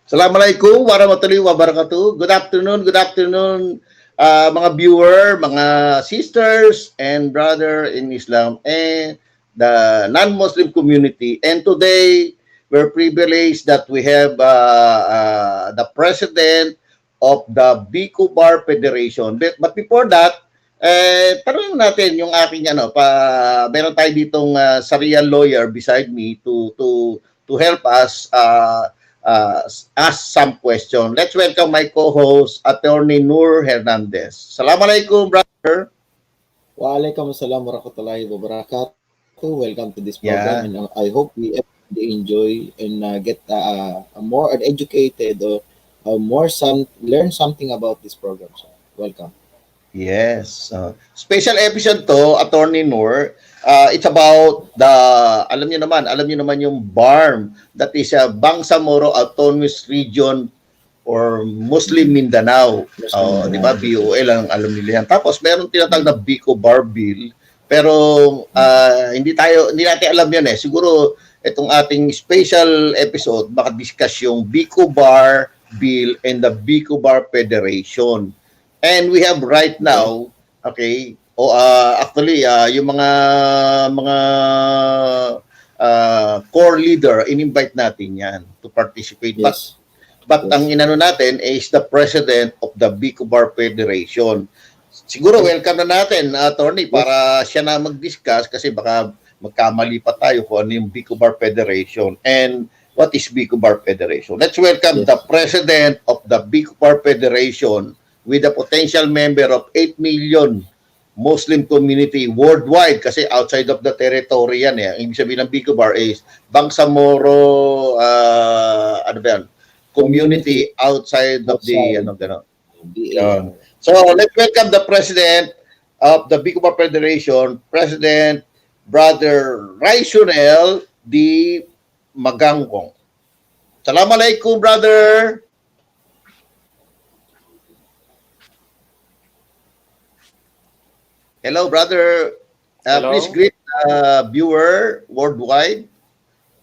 Assalamualaikum warahmatullahi wabarakatuh. Good afternoon, mga viewer, mga sisters and brother in Islam and the non-Muslim community. And today, we're privileged that we have the president of the BCOBAR Federation. But before that, tanongin natin yung aking meron tayo ditong Sharia lawyer beside me to help us ask some question. Let's welcome my co-host, Attorney Nur Hernandez. Assalamualaikum, brother. Waalaikumsalam warahmatullahi wabarakatuh. Welcome to this program, and I hope we enjoy and get more educated or learn something about this program. So, welcome. Yes. Special episode to, Attorney Nur. It's about alam niyo naman yung BARM, that is a Bangsamoro Autonomous Region or Muslim Mindanao. Di ba? BOL ang alam nila yan. Tapos meron tinatawag na BCOBAR bill, pero hindi natin alam yan eh. Siguro itong ating special episode maka-discuss yung BCOBAR bill and the BCOBAR Federation. And we have right now, okay, actually, yung mga core leader, in-invite natin yan to participate. Yes. But ang inano natin is the president of the BCOBAR Federation. Siguro welcome na natin, attorney, para siya na mag-discuss kasi baka magkamali pa tayo kung ano yung BCOBAR Federation and what is BCOBAR Federation. Let's welcome the president of the BCOBAR Federation with a potential member of 8 million Muslim community worldwide kasi outside of the territory yan eh. Ibig sabihin ng BCOBAR is Bangsamoro community outside of the So let's welcome the president of the BCOBAR Federation, President Brother Raisunel D. Magangkong. Assalamualaikum, brother. Hello, brother. Hello. Please greet viewer worldwide.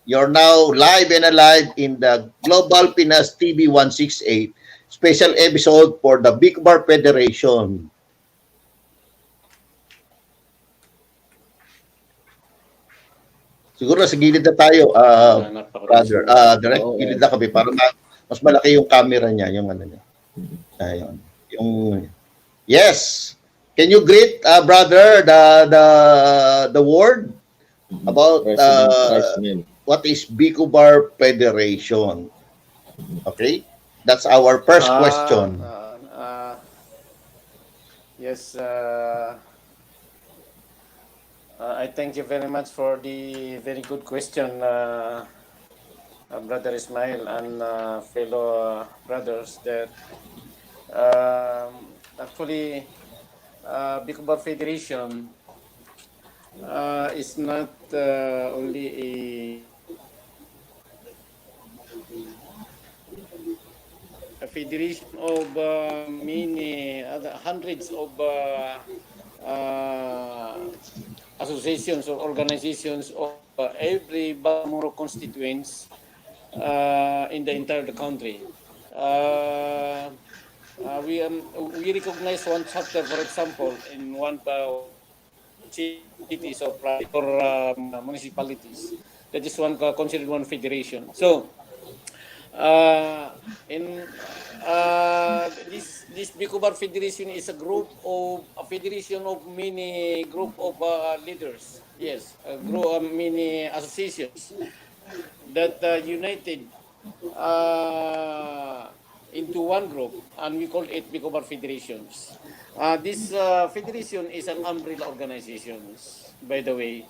You're now live and alive in the Global Pinas TV 168 special episode for the BCOBAR Federation. Siguro sa gilid na tayo, brother. Direct gilid na kami para mas malaki yung camera niya, yung ano niya. Ayun. Yes. Can you greet, brother, the word about what is BCOBAR Federation? Okay, that's our first question. Yes, I thank you very much for the very good question, Brother Ismail and fellow brothers. That actually. BCOBAR Federation is not only a federation of many hundreds of associations or organizations of every Bangsamoro constituents in the entire country. We recognize one chapter, for example, in one cities or municipalities. That is one considered one federation. So, this BCOBAR Federation is a federation of many group of leaders. Yes, a group of many associations that united into one group, and we call it BCOBAR federations. This federation is an umbrella organization, by the way.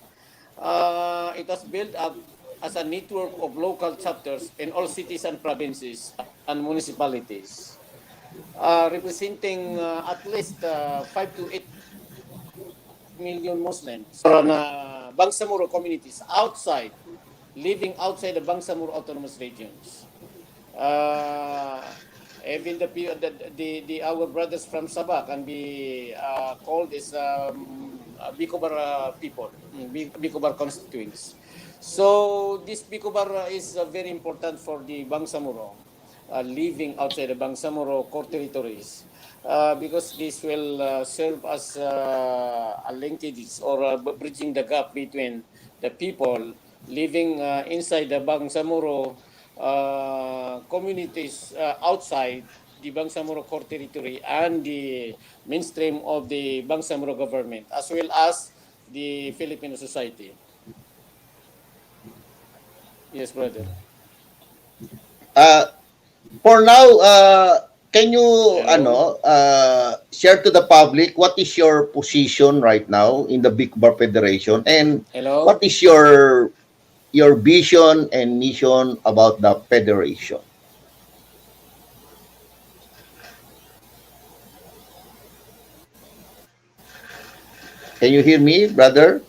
It was built up as a network of local chapters in all cities and provinces and municipalities, representing at least 5 to 8 million Muslims from Bangsamoro communities living outside the Bangsamoro autonomous regions. Even our brothers from Sabah can be called as BCOBAR people, BCOBAR constituents. So this BCOBAR is very important for the Bangsamoro living outside the Bangsamoro core territories, because this will serve as a linkage or bridging the gap between the people living inside the Bangsamoro communities outside the Bangsamoro core territory and the mainstream of the Bangsamoro government, as well as the Filipino society. Yes, brother. For now, can you Hello? share to the public what is your position right now in the BCOBAR Federation, and what Hello? is your vision and mission about the federation? Can you hear me, brother?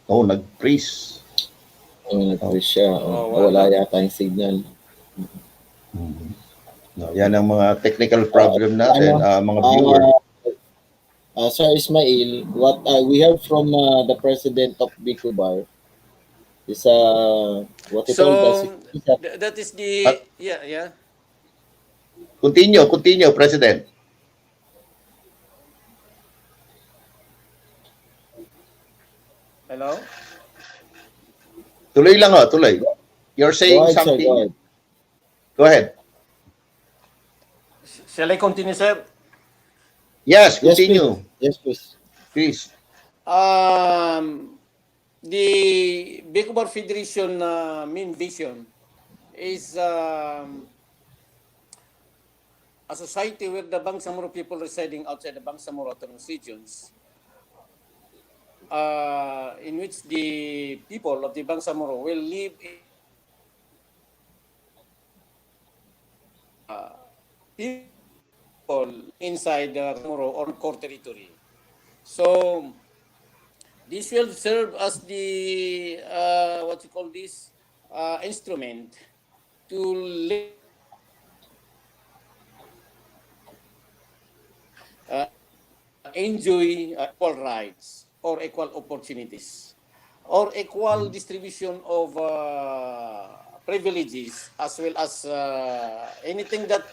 Oh, nag-freeze. Oh. Nag-freeze siya. Oh, Wala wala. yata yung signal. No, yan ang mga technical Uh, problem natin, ano, mga viewer. Sir Ismail, what we heard from the president of BCOBAR is what he told us So is that that is the At yeah. continue, President. Hello? Tuloy lang tuloy. You're go saying ahead, sir, go something? ahead. Go ahead. Shall I continue, sir? Yes, Yes, please. continue. Yes, please. Please. The BCOBAR Federation main vision is a society where the Bangsamoro people residing outside the Bangsamoro autonomous regions, in which the people of the Bangsamoro will live people inside the Bangsamoro or core territory. So this will serve as the what you call this instrument to uh, enjoy equal rights or equal opportunities or equal distribution of privileges, as well as anything that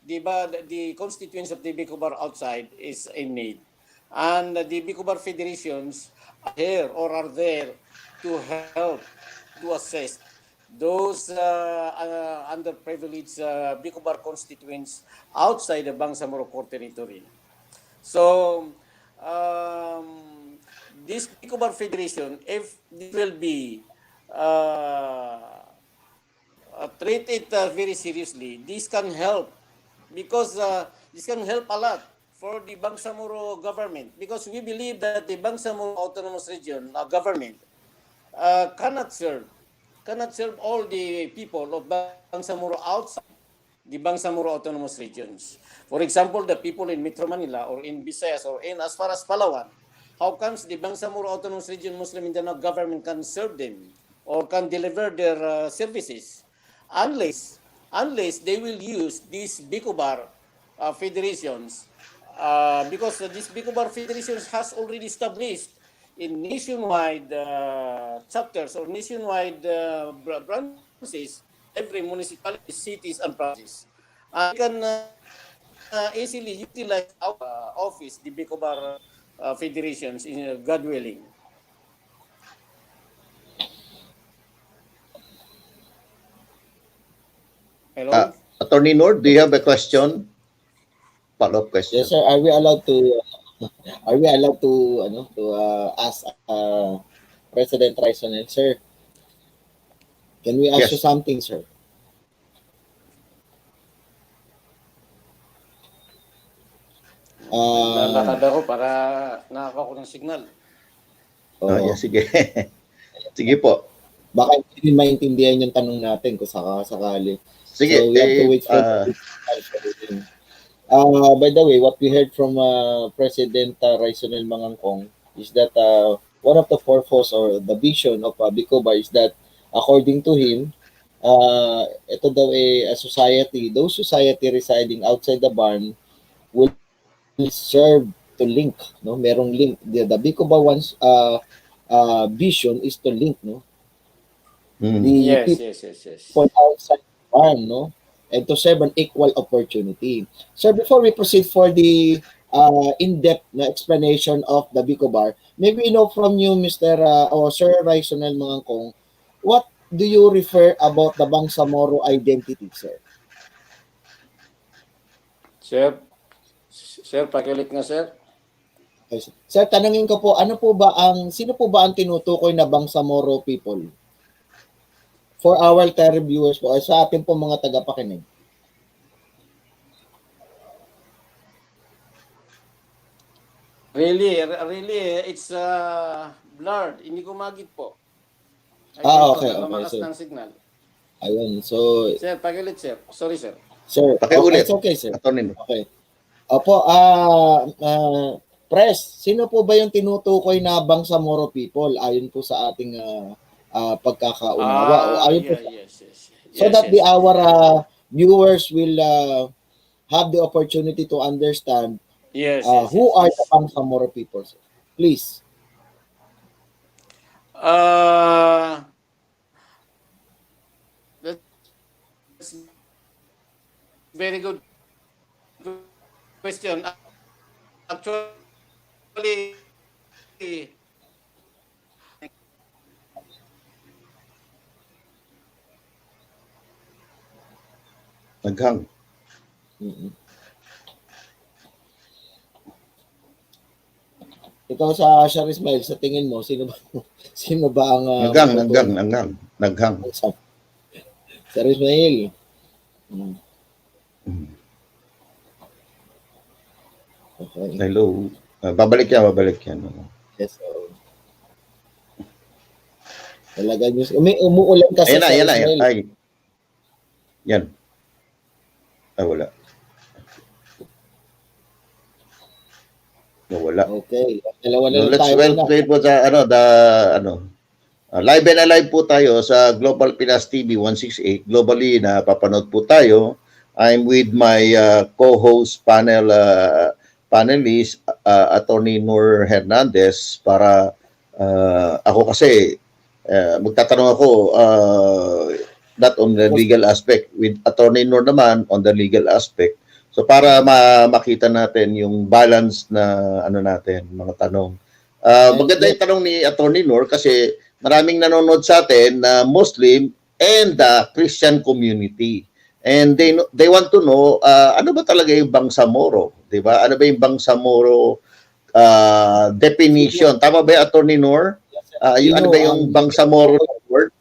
the constituents of the BCOBAR outside is in need. And the BCOBAR federations are here or are there to help to assist those underprivileged BCOBAR constituents outside the Bangsamoro core territory. So, this BCOBAR Federation, if this will be treated very seriously, this can help, because this can help a lot for the Bangsamoro government, because we believe that the Bangsamoro Autonomous Region government cannot serve all the people of Bangsamoro outside the Bangsamoro Autonomous Regions. For example, the people in Metro Manila or in Visayas or in as far as Palawan, how comes the Bangsamoro Autonomous Region Muslim Mindanao government can serve them or can deliver their services, unless they will use these BCOBAR federations, because this BCOBAR federations has already established in nationwide chapters or nationwide branches in every municipality, cities, and provinces. We can easily utilize our office, the BCOBAR federations, in God willing. Hello? Attorney Nord, do you have a question? Follow-up question. Yes, sir. Are we allowed to ask President Raisonel, sir? Can we ask you Yes. something, sir? Naglalakad ako para nakaka ko ng signal. Yeah, sige. Sige po. Baka hindi maintindihan yung tanong natin kung sakali. Sige. So we have to wait for by the way, what we heard from President Raisonel Mangangkong is that one of the purpose or the vision of BCOBAR is that according to him, ito daw a society, those society residing outside the barn will serve to link, no? Merong link. The BCOBAR one's vision is to link, no? The people outside the barn, no? And to serve an equal opportunity. So before we proceed for the in-depth explanation of the BCOBAR, maybe know from you, Mr. Or Sir Raisonel Mangangkong, what do you refer about the Bangsamoro identity, sir? Sir, pakiulit nga, sir. Sir, tanungin ko po, sino po ba ang tinutukoy na Bangsamoro people? For our televiewers po, sa ating po mga tagapakinig. Really, it's blurred. Hindi ko magit po. Okay, Lumakas sir. ng signal. Ayun, so... Sir, pakiulit, sir. Sorry, sir. Sir, pakiulit. It's okay, sir. Attorney. Okay. Opo, Press, sino po ba yung tinutukoy na Bangsamoro people ayon po sa ating pagkakaunawa? Yes. So that our viewers will have the opportunity to understand who are the Bangsamoro people. Please. That's very good question. Actually, Naghang. Ikaw sa Ismail, sa tingin mo, sino ba ang naghang. Sir Ismail. Okay. Hello. Babalik yan. Yes, talaga news. Umuulan kasi sa Ismail. Ay. Yan. Wala. Nawala. Okay. Dalawa na Let's tayo wait po sa live and alive po tayo sa Global Pinas TV 168. Globally, napapanood po tayo. I'm with my co-host panelist, Attorney Noor Hernandez, para ako kasi magtatanong ako not on the legal aspect, with Attorney Noor naman on the legal aspect. So para makita natin yung balance na natin, mga tanong. Maganda yung tanong ni Attorney Noor kasi maraming nanonood sa atin na Muslim and the Christian community. And they want to know ano ba talaga yung Bangsamoro, 'di ba? Ano ba yung Bangsamoro definition? Tama ba yung Attorney Noor? Ano ba yung Bangsamoro word?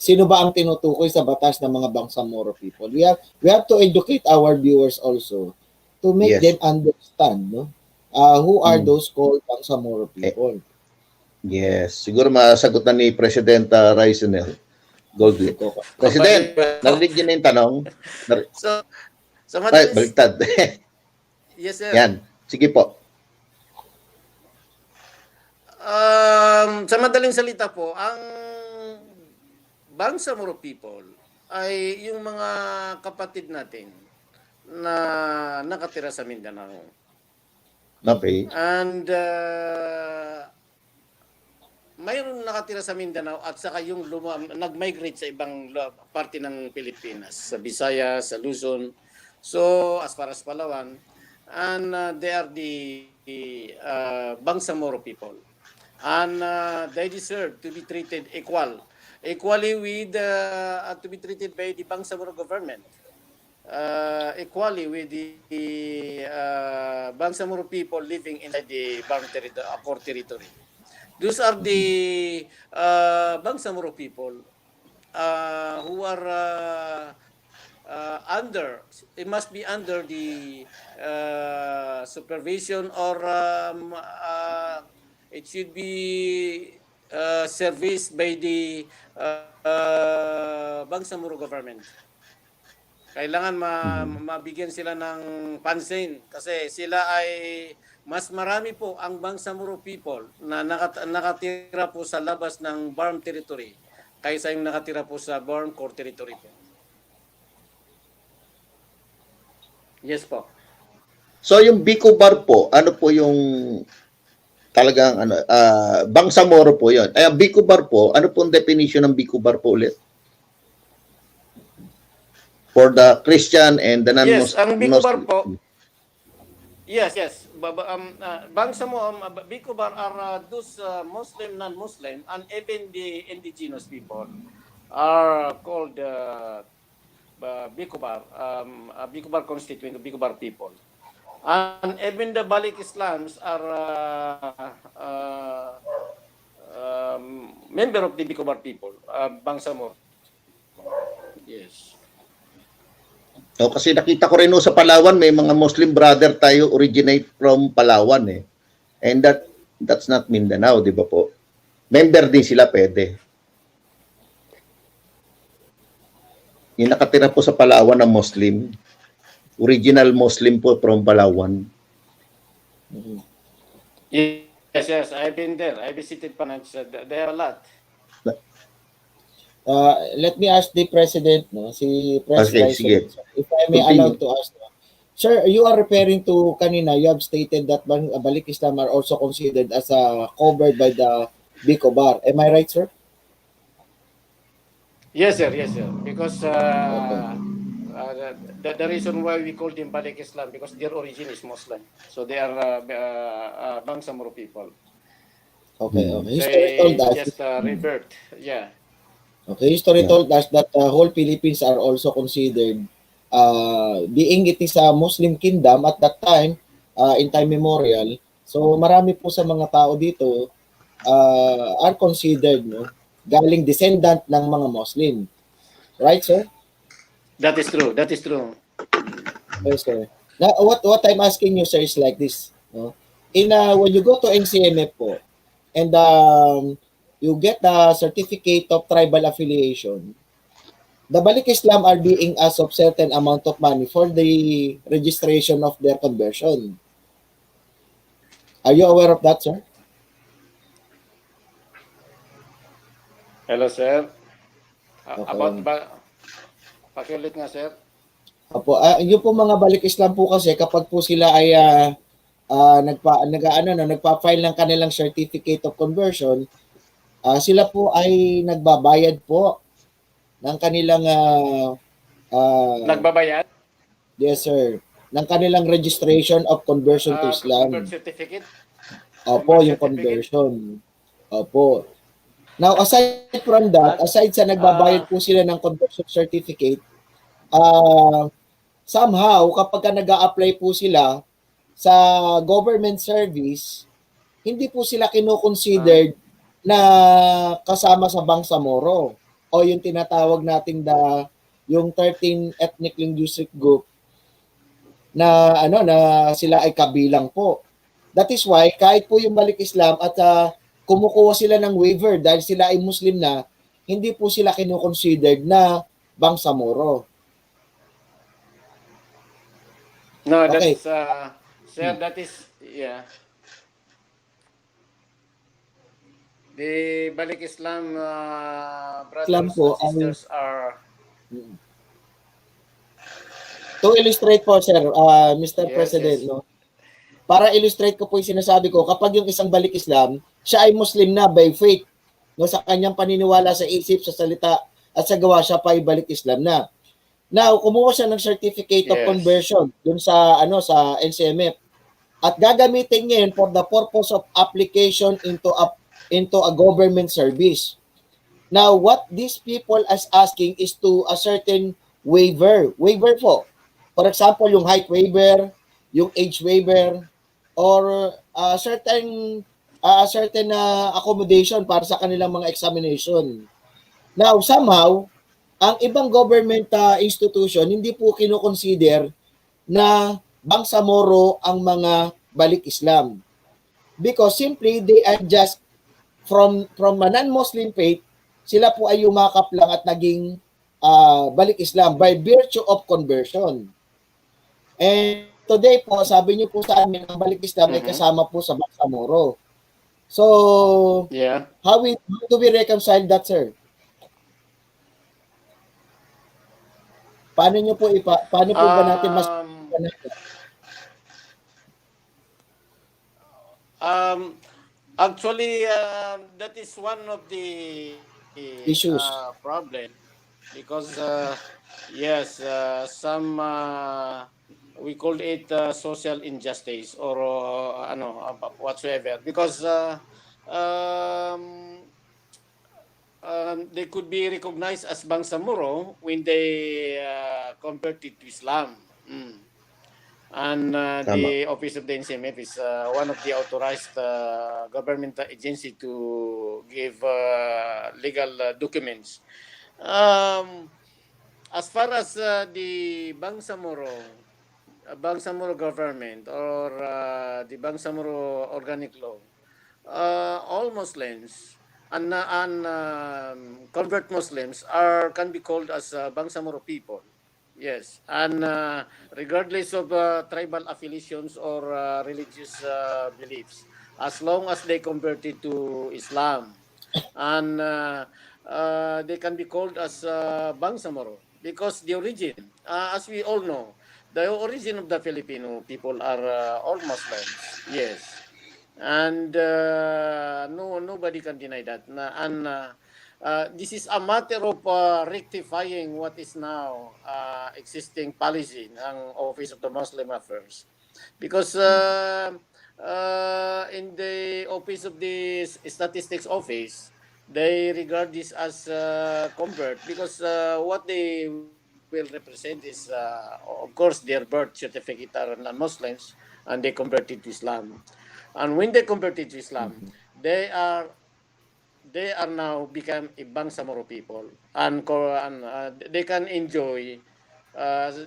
Sino ba ang tinutukoy sa batas ng mga Bangsamoro people? We have to educate our viewers also to make them understand, no? Who are those called Bangsamoro people? Yes, siguro masagot na ni President Raisonel Goldie. President, narinig niyo na yung tanong? So madalis... baliktad. Yes, sir. Yan, sige po. Sa madaling salita po, ang Bangsamoro people ay yung mga kapatid natin na nakatira sa Mindanao. Okay. And mayroon nakatira sa Mindanao at saka yung nag-migrate sa ibang parte ng Pilipinas, sa Visayas, sa Luzon. So, as far as Palawan, and they are the Bangsamoro people. And they deserve to be treated equally with to be treated by the Bangsamoro government. Equally with the Bangsamoro people living inside the Accord territory. Those are the Bangsamoro people who are it must be under the supervision, or it should be serviced by the Bangsamoro government. Kailangan mabigyan sila ng pansin kasi sila ay mas marami po ang Bangsamoro people na nakatira po sa labas ng BARM territory kaysa yung nakatira po sa BARM core territory po. Yes po. So yung BCOBAR po, ano po yung talagang Bangsamoro po 'yon. Ay BCOBAR po, ano pong definition ng BCOBAR po ulit? For the Christian and the non-Muslim. Yes, ang BCOBAR po. Yes. BCOBAR are those Muslim, non-Muslim, and even the indigenous people are called BCOBAR, BCOBAR constituent, BCOBAR people. And even the Balik Islams are member of the BCOBAR people, Bangsamoro. Yes. No, kasi nakita ko rin sa Palawan, may mga Muslim brother tayo originate from Palawan eh. And that's not Mindanao, di ba po? Member din sila, pwede. Yung nakatira po sa Palawan na Muslim, original Muslim po from Palawan. Yes, I've been there. I visited Panay. They have a lot. Let me ask the President, si President, if I may allow to ask. Sir, you are referring to kanina, you have stated that Balik Islam are also considered as covered by the BCOBAR. Am I right, sir? Yes, sir. Because the reason why we call them Balik Islam, because their origin is Muslim. So they are Bangsamoro people. Okay. They just revert. Yeah. Okay, history told us that whole Philippines are also considered, being it is a Muslim kingdom at that time, in time memorial. So marami po sa mga tao dito are considered galing descendant ng mga Muslim. Right, sir? That is true. Yes, sir. Now, what I'm asking you, sir, is like this. When you go to NCMF po, and you get the certificate of tribal affiliation, the Balik Islam are being asked of certain amount of money for the registration of their conversion. Are you aware of that, sir? Hello, sir. Okay. About pakiulit nga, sir. Opo, yung po mga Balik Islam po kasi kapag po sila ay nagpa-file ng kanilang certificate of conversion, sila po ay nagbabayad po ng kanilang Nagbabayad? Yes, sir. Ng kanilang registration of conversion to Islam. Convert certificate? Opo, yung conversion. Opo. Now, aside from that, aside sa nagbabayad po sila ng conversion certificate, somehow, kapag nag-a-apply po sila sa government service, hindi po sila kino-considered na kasama sa Bangsamoro o yung tinatawag nating yung 13 ethnic linguistic group na sila ay kabilang po. That is why kahit po yung Balik Islam at kumukuha sila ng waiver dahil sila ay Muslim na, hindi po sila kino-considered na Bangsamoro. No, Okay. that's sir, that is the Balik Islam brothers Islam po, and sisters are to illustrate po, sir, Mr. Yes, President, yes. para illustrate ko po yung sinasabi ko, kapag yung isang Balik Islam, siya ay Muslim na by faith, sa kanyang paniniwala sa isip, sa salita, at sa gawa, siya pa ay Balik Islam na. Now, kumuha siya ng certificate of conversion dun sa sa NCMF at gagamitin niya yun for the purpose of application into a government service. Now, what these people is asking is to a certain waiver po. For example, yung height waiver, yung age waiver, or certain accommodation para sa kanilang mga examination. Now, somehow, ang ibang government institution hindi po kino-consider na Bangsamoro ang mga balik Islam. Because simply they are just from a non-Muslim faith, sila po ay yumakap lang at naging balik Islam by virtue of conversion. And today po, sabi niyo po sa amin, ang balik Islam ay kasama po sa Bangsamoro. So, Yeah. how do we reconcile that, sir? Paano po ba natin mas Actually, that is one of the issues? problem because yes, some we call it social injustice or whatsoever because they could be recognized as Bangsamoro when they converted to Islam. And the Office of the NCMF is one of the authorized government agency to give legal documents. As far as the Bangsamoro government or the Bangsamoro organic law, all Muslims and convert Muslims can be called as Bangsamoro people. Yes, and regardless of tribal affiliations or religious beliefs, as long as they converted to Islam, and they can be called as Bangsamoro because the origin, as we all know, the origin of the Filipino people are all Muslims. Yes, and nobody can deny that. This is a matter of rectifying what is now existing policy ng Office of the Muslim Affairs. Because in the Office of the Statistics Office, they regard this as convert because what they will represent is, of course, their birth certificate are non-Muslims and they converted to Islam. And when they converted to Islam, they are now become ibang Samoro people and they can enjoy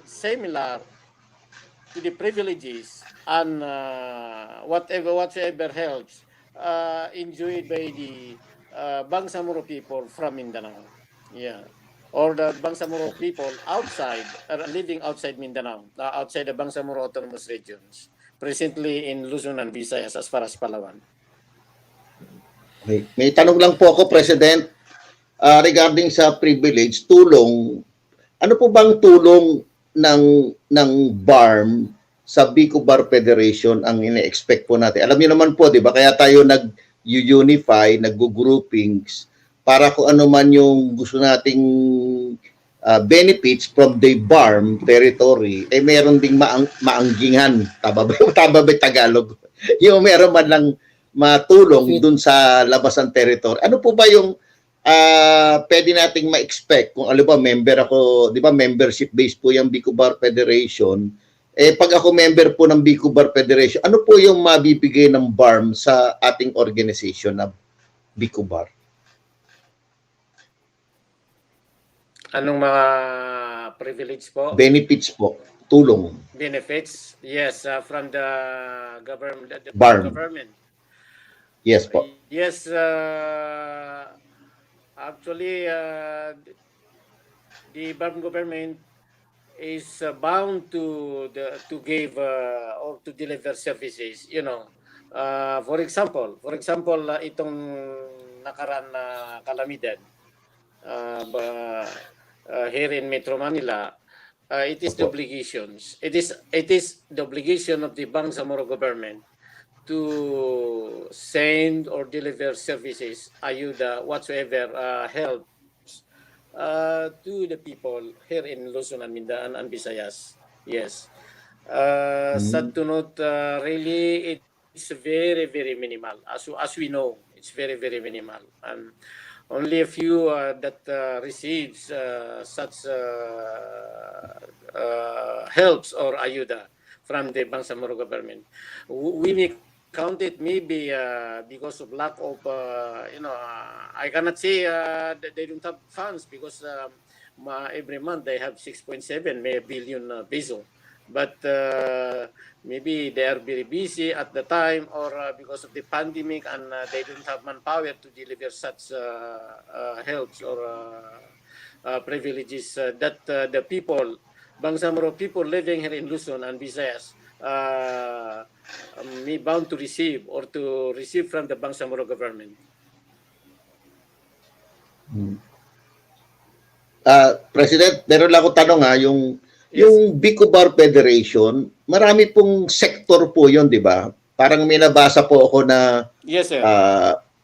similar to the privileges and whatever helps enjoyed by the Bangsamoro people from Mindanao. Yeah. Or the Bangsamoro people outside, living outside Mindanao, outside the Bangsamoro autonomous regions, presently in Luzon and Visayas as far as Palawan. Okay. May tanong lang po ako, President, regarding sa privilege, tulong. Ano po bang tulong ng BARM sa BCOBAR Federation ang ine-expect po natin? Alam niyo naman po, di ba? Kaya tayo nag-unify, nag-groupings para kung ano man yung gusto nating benefits from the BARM territory, eh meron ding maanggingan. Tama ba Tagalog? Yung meron man lang matulong dun sa labas ng territory. Ano po ba yung pwede nating ma-expect kung alam ba member ako, di ba membership based po yung BCOBAR Federation, eh pag ako member po ng BCOBAR Federation, ano po yung mabibigay ng BARM sa ating organization na BCOBAR? Anong mga privilege po? Benefits po, tulong. Benefits? Yes, from the government. The BARM. Government. Yes po. Yes, actually, the BARM government is bound to give or to deliver services. You know, for example, itong nakaraan na kalamidad here in Metro Manila, it is the obligations. It is the obligation of the Bangsamoro government to send or deliver services, ayuda, whatsoever helps to the people here in Luzon and Mindanao and Visayas. Yes. Sad to note, really, it's very, very minimal. As we know, it's very, very minimal. And only a few that receives such helps or ayuda from the Bangsamoro government. We may count it maybe because of lack of, I cannot say that they don't have funds because every month they have 6.7 billion peso. But maybe they are very busy at the time, or because of the pandemic, and they don't have manpower to deliver such helps or privileges that the people, Bangsamoro people living here in Luzon and Visayas, may bound to receive or to receive from the Bangsamoro government. President, meron lang ako tanong yung Yes. yung BCOBAR Federation, marami pong sektor po 'yon, 'di ba? Parang may nabasa po ako na Yes, sir.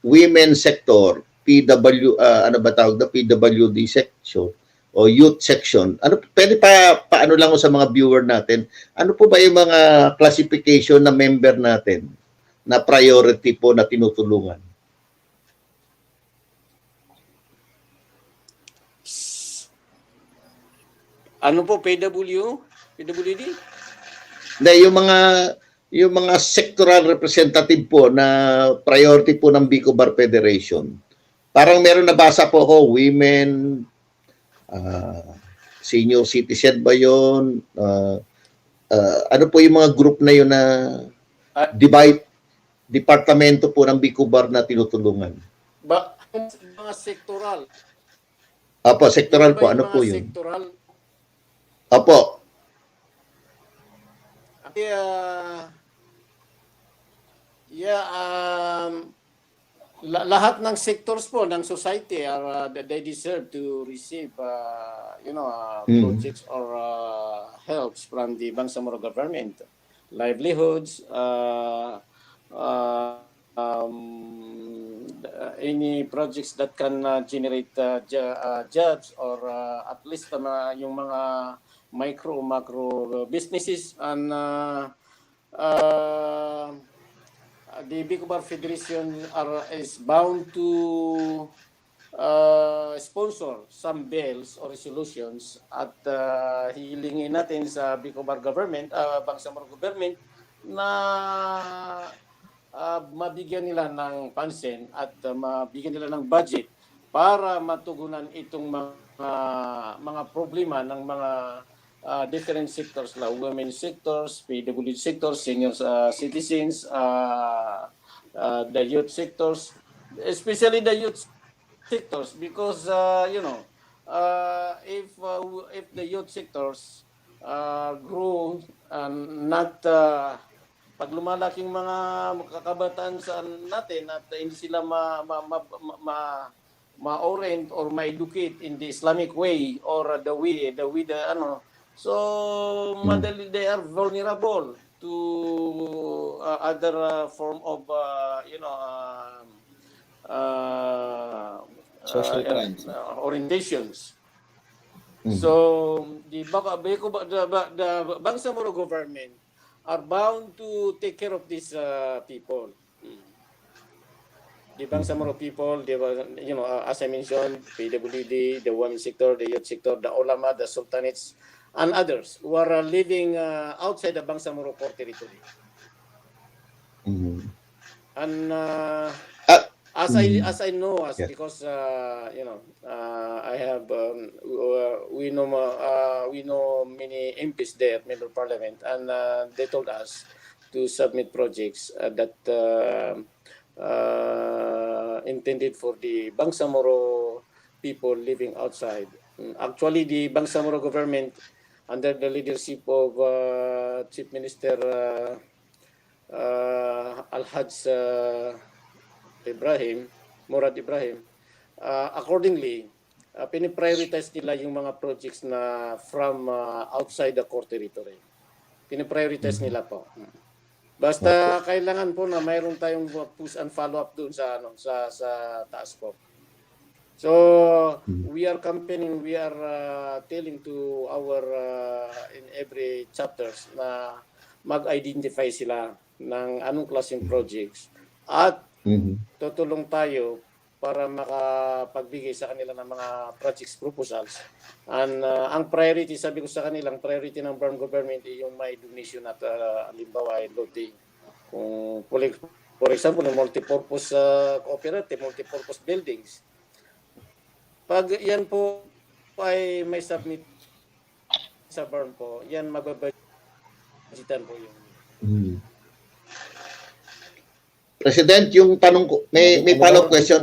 women sector, ano ba tawag na PWD section o youth section. Ano pwede paano lang ko sa mga viewer natin, ano po ba yung mga classification na member natin na priority po na tinutulungan? Ano po, PWD? Na yung mga sectoral representative po na priority po ng BCOBAR Federation. Parang meron nabasa po ako, women, senior citizen ba yun? Ano po yung mga group na yun na departamento po ng BCOBAR na tinutulungan? Mga sektoral. Apo, sektoral po. Ano po yun? Sektoral. Apo. Lahat ng sectors po ng society are they deserve to receive projects or helps from the Bangsamoro government, livelihoods, any projects that can generate jobs, or at least yung mga micro macro businesses, and the BCOBAR Federation is bound to sponsor some bills or resolutions at hilingin natin sa BCOBAR government, Bangsamoro government, na mabigyan nila ng pansin at mabigyan nila ng budget para matugunan itong mga problema ng mga different sectors, like women sectors, PWD sectors, senior citizens, the youth sectors, especially the youth sectors, because if the youth sectors grow and not pag lumalaking mga kabataan sa natin at hindi sila ma-orient or ma-educate in the Islamic way or the so madali they are vulnerable to other form of social crimes, orientations. So the Bangsamoro government are bound to take care of these people. The Bangsamoro people, as I mentioned, PWD, the women sector, the youth sector, the ulama, the sultanates, and others who are living outside the Bangsamoro core territory. And as I know, because I have we know many MPs there, member of parliament, and they told us to submit projects that intended for the Bangsamoro people living outside. Actually, the Bangsamoro government, under the leadership of Chief Minister Al-Hajj Murad Ibrahim, accordingly, piniprioritize nila yung mga projects na from outside the core territory. Piniprioritize nila po. Basta kailangan po na mayroon tayong push and follow up doon sa taas po. So we are campaigning, we are telling to our in every chapters na mag-identify sila ng anong klaseng projects at tutulong tayo para makapagbigay sa kanila ng mga projects proposals. And ang priority, sabi ko sa kanilang priority ng Burn government ay yung may donation at halimbawa ay lote. Kung for example, multi-purpose cooperative, multi-purpose buildings. Pag yan po ay may submit sa BARM po, yan magbabudgetan po yun. President, yung tanong ko, may follow-up question.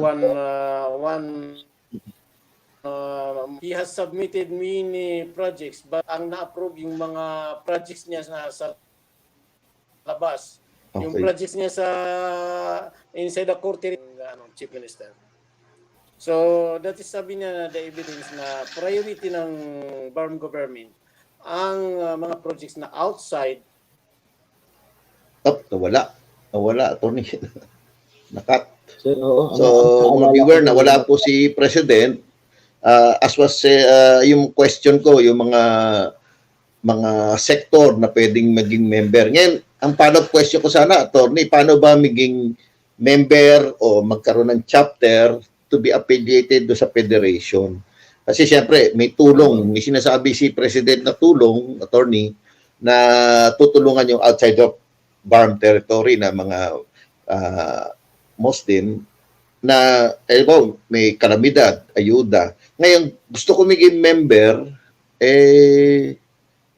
He has submitted many projects but ang na-approve yung mga projects niya sa labas. Okay. Yung projects niya sa inside the court Chief Minister. So, that is sabi niya na the evidence na priority ng BARM government ang mga projects na outside. Nawala, attorney. Nakat. So, So, viewer, nawala po si President. As was yung question ko, yung mga sektor na pwedeng maging member. Ngayon, ang follow-up question ko sana, attorney, paano ba maging member o magkaroon ng chapter to be affiliated do sa federation? Kasi siyempre, may tulong. May sinasabi si President na tulong, attorney, na tutulungan yung outside of BARM territory na mga Muslim na may kalamidad, ayuda. Ngayon, gusto ko maging member,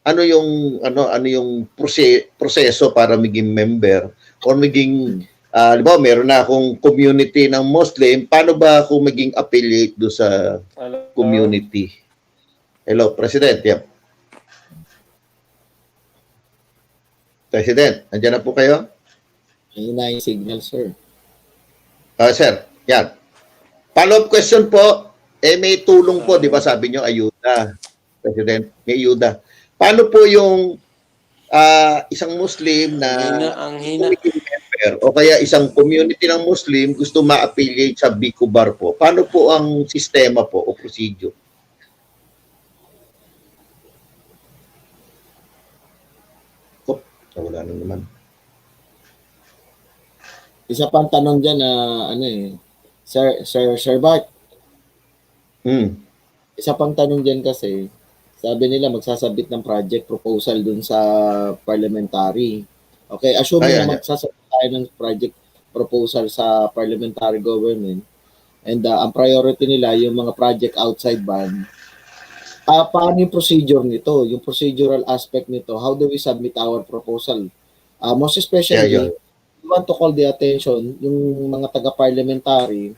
ano yung proseso para maging member or maging meron na akong community ng Muslim, paano ba ako maging affiliate do sa community? Hello, President. Yep. President, andyan na po kayo? Ayun na yung signal, sir. Sir, yan. Follow-up question po, may tulong po, di ba sabi nyo, ayuda. President, may ayuda. Paano po yung isang Muslim na member o kaya isang community ng Muslim gusto ma-affiliate sa BCOBAR po? Paano po ang sistema po o procedure? Wala na naman. Isa pang tanong dyan na Sir Bart. Isa pang tanong dyan kasi, sabi nila magsasabit ng project proposal dun sa parliamentary. Okay, assuming na magsasabit tayo ng project proposal sa parliamentary government and ang priority nila yung mga project outside ban. Paano yung procedure nito? Yung procedural aspect nito, how do we submit our proposal? Most especially, we want to call the attention yung mga taga-parliamentary,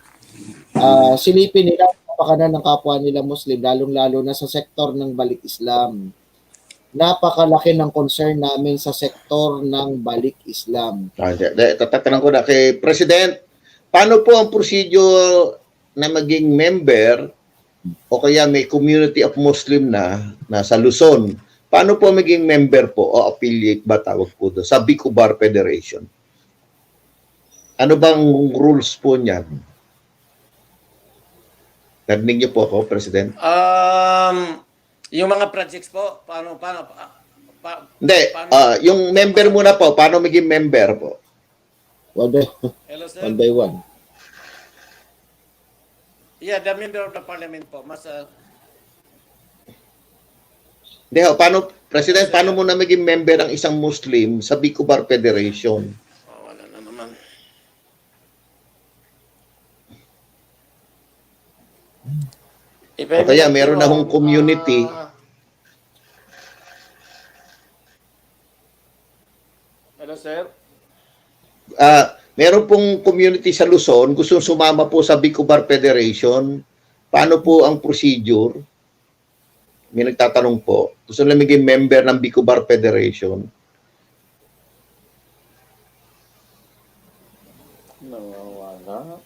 silipin nila napakanan ng kapwa nila Muslim, lalong-lalo na sa sektor ng Balik Islam. Napakalaki ng concern namin sa sektor ng Balik Islam. Tatanong ko na kay President, paano po ang procedure na maging member o kaya may community of Muslim na sa Luzon? Paano po maging member po o affiliate ba tawag po doon sa BCOBAR Federation? Ano bang rules po niyan? Narinig niyo po ako, President? Yung mga projects po, paano Hindi, yung member muna po, paano maging member po? Hello, sir. One by one. Yeah, the member of the parliament po. Hindi, paano, President, paano mo na maging member ang isang Muslim sa BCOBAR Federation? Wala na naman. O kaya meron na akong community. Hello, sir. Meron pong community sa Luzon, gusto sumama po sa BCOBAR Federation. Paano po ang procedure? May nagtatanong po. Gusto nila maging member ng BCOBAR Federation. Nawawala.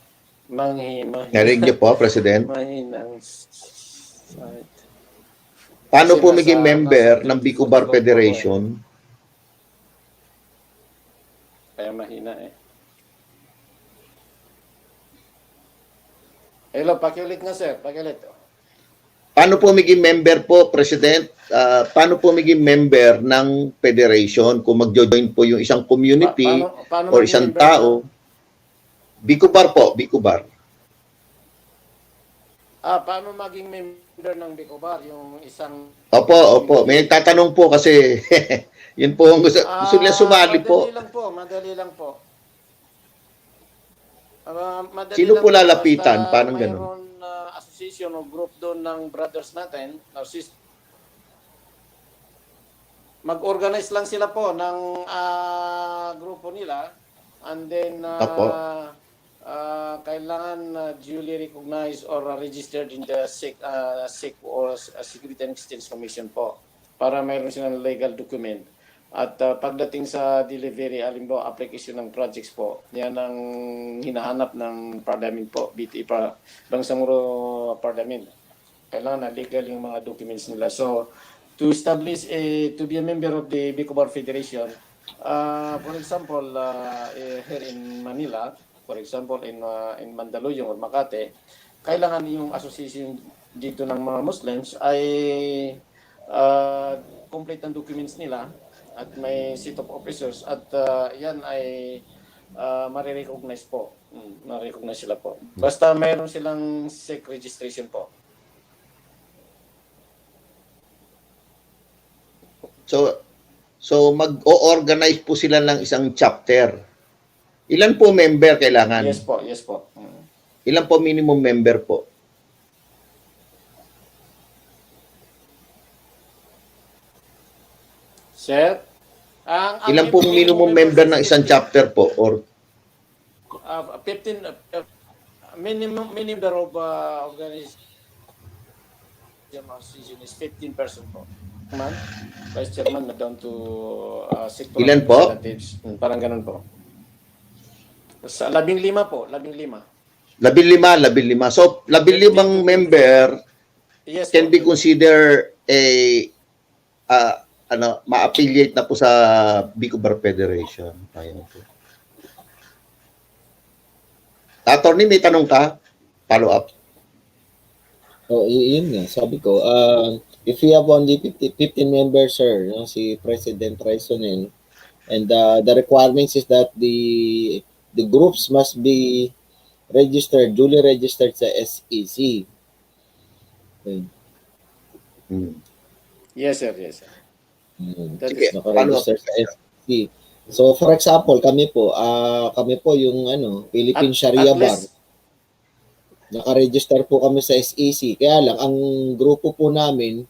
Narinig niyo po, President? Mahinang. Paano po maging member ng BCOBAR Federation? Kaya mahina eh. Hello, pakiulit nga sir, pakiulit. Paano po maging member po, President? Paano po maging member ng federation kung mag-join po yung isang community paano o isang tao? BCOBAR po, BCOBAR. Paano maging member ng BCOBAR yung isang... Opo. May nagtatanong po kasi yun po ang gusto nila sumali po. Madali lang po. Sino po lalapitan? Parang ganun. Mayroon association o group doon ng brothers natin, mag-organize lang sila po ng grupo nila, and then Opo. kailangan duly recognized or registered in the SEC or Security and Exchange Commission po para mayroon silang legal document. At pagdating sa delivery, alimbawa application ng projects po, yan ang hinahanap ng Parliament po, Bangsamoro Parliament. Kailangan na legal yung mga documents nila. So, to establish to be a member of the BCOBAR Federation, for example, here in Manila, for example, in Mandaluyong or Makati, kailangan yung association dito ng mga Muslims ay complete ang documents nila at may seat of officers at yan ay marirecognize po. Marirecognize sila po. Basta mayroon silang SEC registration po. So mag-o-organize po sila ng isang chapter. Ilan po member kailangan? Yes po, yes po. Ilan po minimum member po? Sir? Ilan po minimum member ng isang chapter po? Or 15 minimum member of organization is 15 person po. Man, Vice Chairman na down to sector Ilan po? representatives. Parang ganun po. Sa 15 po, 15. 15. So 15 member Yes can po. be considered ma-affiliate na po sa BCOBAR Federation. Ayun po. Attorney, may tanong ka? Follow up. Yun nga, sabi ko, if we have only 15 members, sir, si President Raisonel, and the requirements is that the groups must be registered, duly registered sa SEC. Okay. Yes sir, yes sir. That Sige, is Naka-register sa SEC. So, for example, kami po yung Philippine Sharia at Bar. least, Naka-register po kami sa SEC. Kaya lang, ang grupo po namin,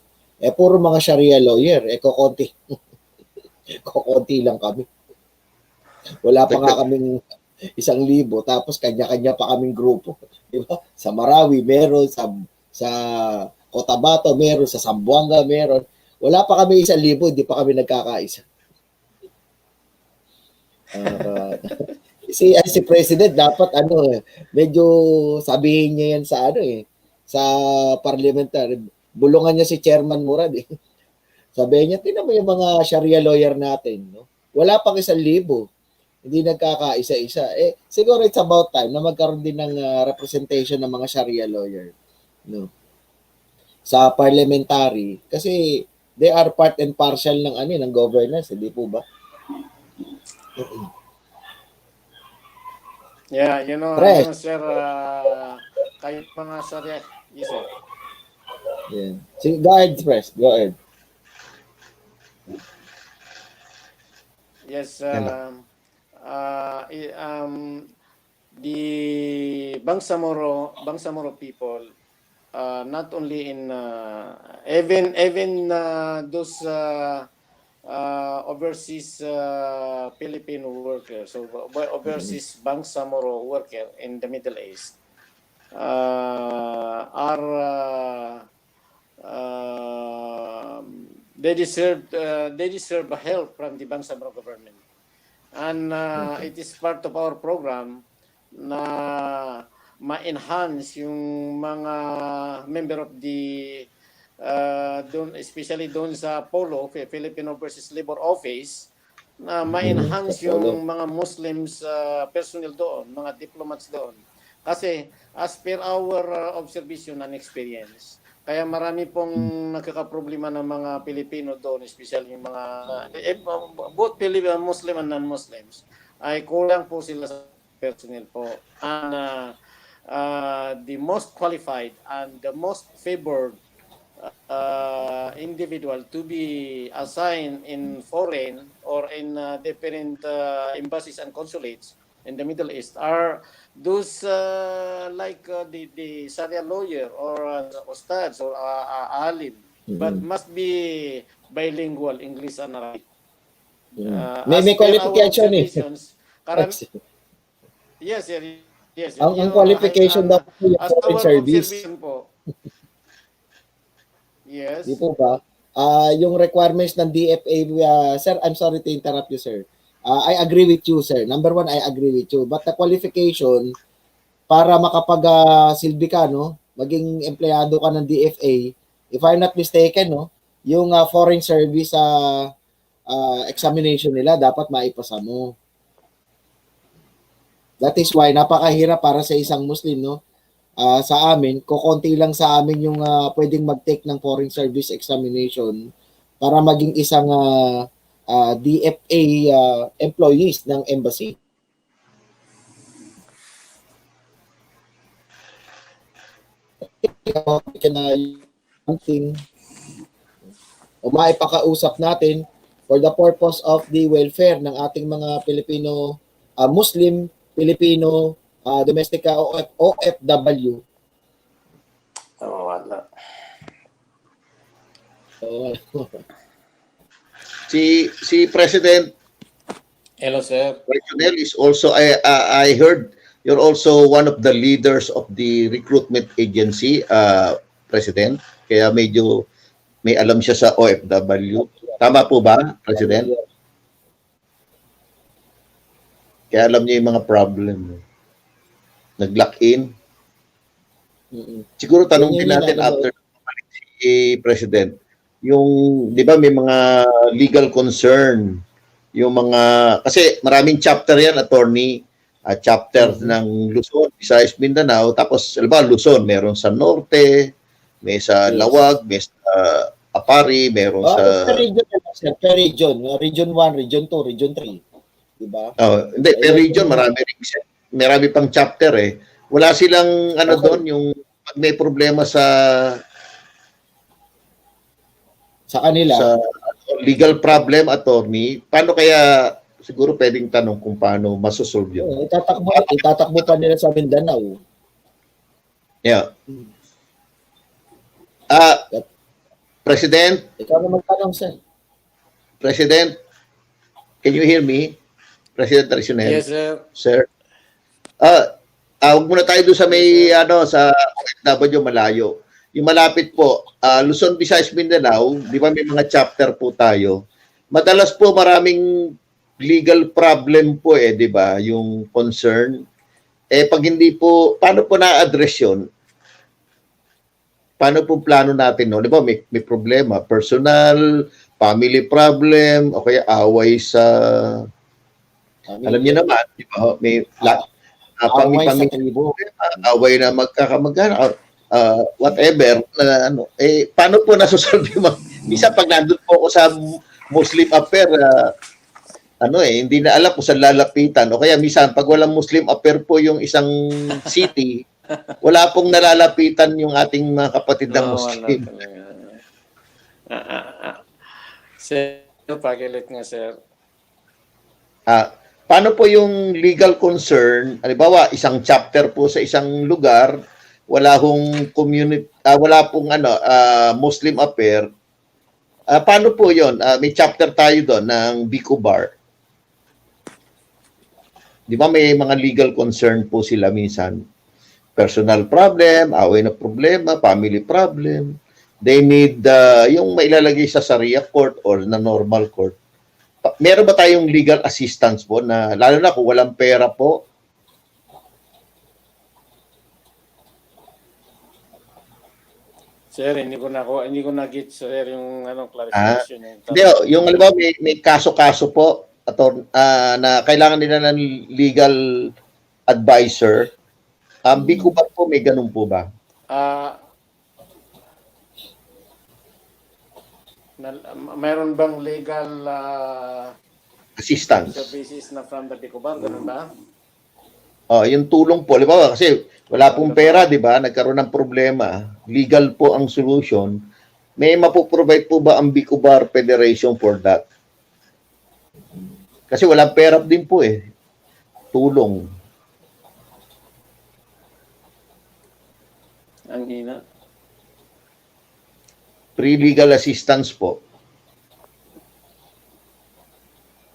puro mga Sharia lawyer. Kokonti. Kokonti lang kami. Wala pa nga kaming 1,000. Tapos kanya-kanya pa kaming grupo. Di ba? Sa Marawi, meron. Sa Cotabato, meron. Sa Zamboanga, meron. Wala pa kami 1,000. Hindi pa kami nagkakaisa. Si President dapat medyo sabihin niya yan sa parliamentary. Bulungan niya si Chairman Murad Sabihin niya, tingnan mo yung mga Sharia lawyer natin, no? Wala pang 1,000. Hindi nagkakaisa-isa. Siguro it's about time na magkaroon din ng representation ng mga Sharia lawyer, no? Sa parliamentary kasi they are part and parcel ng governance, hindi po ba? yeah, sir, kahit mga Sharia, yes sir. Yeah. Sige, go ahead, Press. Go ahead. Yes, the Bangsamoro people, not only in even those overseas Filipino workers, so overseas Bangsamoro worker in the Middle East are they deserve help from the Bangsamoro government, and it is part of our program na ma-enhance yung mga member of the especially doon sa POLO, Filipino Overseas Labor Office, na ma-enhance yung mga Muslims personnel doon, mga diplomats doon. Kasi as per our observation and experience, kaya marami pong nagkakaproblema ng mga Pilipino doon, especially yung mga both Filipino Muslim and non-Muslims, ay kulang po sila sa personnel po. And the most qualified and the most favored individual to be assigned in foreign or in different embassies and consulates in the Middle East are those like the Sharia lawyer or ustads or alim, but must be bilingual, English and Arabic. May As per our qualification eh. observations, yes, sir, yes, sir. Ang qualification daw po yung As foreign our service. observation po, yes. Di po ba? Yung requirements ng DFA, sir, I'm sorry to interrupt you, sir. I agree with you, sir. Number one, I agree with you. But the qualification, para makapag-silbi ka, no? Maging empleyado ka ng DFA, if I'm not mistaken, no? Yung foreign service examination nila, dapat maipasa mo. That is why napakahirap para sa isang Muslim, no? Sa amin, kukonti lang sa amin yung pwedeng mag-take ng foreign service examination para maging isang DFA employees ng embassy. Something o maipakausap natin for the purpose of the welfare ng ating mga Pilipino, Muslim, Filipino, domestic OFW. Wala. Si President Hello, sir. Regional is also, I heard you're also one of the leaders of the recruitment agency, President. Kaya medyo may alam siya sa OFW. Tama po ba, President? Kaya alam niya yung mga problem. Nag-lock in. Siguro tanong din natin after si President, yung, di ba may mga legal concern, yung mga, kasi maraming chapter yan, attorney, chapter ng Luzon, Visayas, Mindanao, tapos, alam Luzon, meron sa Norte, may sa Lawag, may sa Apari, meron sa... Per region, region 1, region 2, region 3. Diba? Hindi, per region, marami pang chapter eh. Wala silang, doon, yung pag may problema sa kanila, sa legal problem, attorney, paano kaya, siguro pwedeng tanong kung paano masosolve yun? Itatakbo pa nila sa Mindanao. Yeah. President? Ikaw na magtanong, sir. President, can you hear me? President Tradicional? Yes, sir. Sir? Huwag muna tayo doon sa may, sa OFW malayo. Yung malapit po, Luzon, Visayas, Mindanao, di ba may mga chapter po tayo. Madalas po maraming legal problem po di ba? Yung concern. Pag hindi po, paano po na-address yun? Paano po plano natin, no? Di ba may problema, personal, family problem, o kaya away sa, alam niyo naman, di ba? May away sa tribo. Away na magkakamagana, whatever, paano po nasusolve yung isa pag nandun po ako sa Muslim affair, hindi na alam kung saan lalapitan, o kaya minsan pag walang Muslim affair po yung isang city, wala pong nalalapitan yung ating mga kapatid ng Muslim. Sir, pakilit nga, sir. Paano po yung legal concern? Halimbawa, isang chapter po sa isang lugar, wala hong community, wala pong Muslim affair. Paano po 'yon? May chapter tayo doon ng BCOBAR. Di ba may mga legal concern po sila minsan? Personal problem, away na problema, family problem. They need yung mailalagay sa Sharia court or na normal court. Meron ba tayong legal assistance po na lalo na kung walang pera po? Sir, hindi ko na-get, sir, yung clarification. Hindi, yung alam may kaso-kaso po na kailangan nila ng legal advisor. BCOBAR po may ganun po ba? Mayroon bang legal assistance services na from the BCOBAR, ganun ba? Yung tulong po, di ba? Kasi wala pong pera, di ba? Nagkaroon ng problema. Legal po ang solution. May mapoprovide po ba ang BCOBAR Federation for that? Kasi walang pera din po tulong. Ang hina. Free legal assistance po.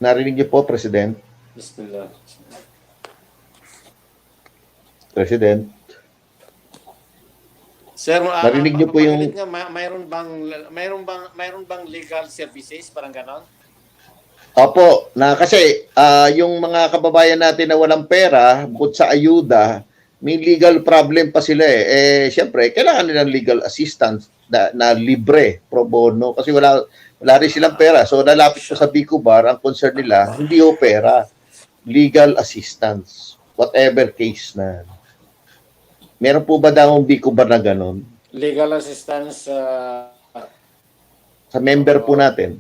Narinig niyo po, President? Bismillah. President? Sir, Narinig niyo po yung... pakiulit nga, mayroon bang legal services, parang ganon? Opo, kasi yung mga kababayan natin na walang pera, bukod sa ayuda, may legal problem pa sila eh. Siyempre, kailangan nilang legal assistance na libre, pro bono, kasi wala rin silang pera. So, nalapit po sa BCOBAR, ang concern nila, hindi ho pera, legal assistance, whatever case na. Meron po ba daw ang BCOBAR na ganon? Legal assistance Sa member po natin.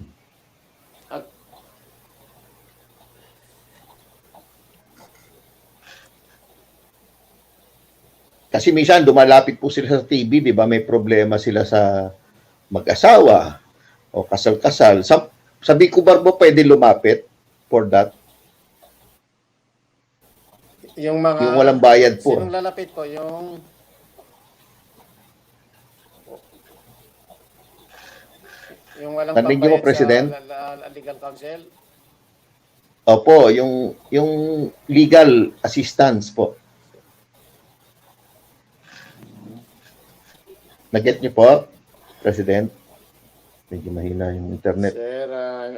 Kasi minsan dumalapit po sila sa TV, di ba? May problema sila sa mag-asawa o kasal-kasal. Sa BCOBAR mo pwede lumapit for that? yung mga... Yung walang bayad po. Sinong lalapit po? Yung walang Narinig niyo po, pambayad President? sa legal counsel? Opo, yung legal assistance po. Naget niyo po, President? Medyo mahina yung internet. Sir,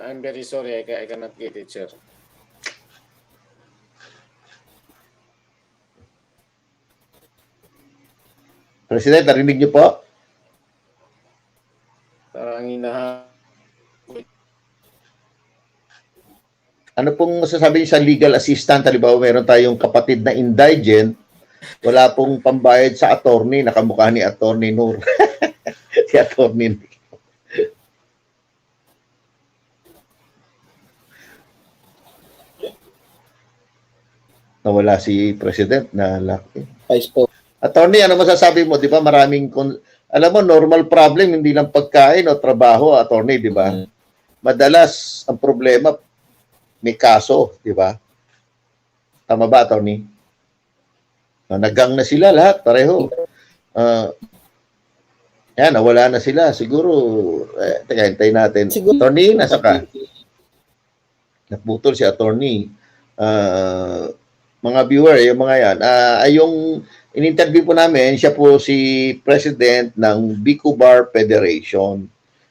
I'm very sorry. I cannot get it, sir. President, narinig niyo po? Parang Ano pong masasabi niyo sa legal assistant? Halimbawa, meron tayong kapatid na indigent, wala pong pambayad sa attorney, nakamukha ni Attorney Nur. Si Attorney. Nawala si President na laki. Vice po. Attorney, ano masasabi mo? Di ba maraming, alam mo, normal problem, hindi lang pagkain o trabaho, attorney, di ba? Madalas, ang problema, may kaso, di ba? Tama ba, attorney? Nagang na sila lahat, pareho. Yan, nawala na sila. Siguro, teka, hintayin natin. Siguro. Attorney, nasa ka? Naputol si attorney. Mga viewer, yung mga yan. Yung in-interview po namin, siya po si President ng BCOBAR Federation.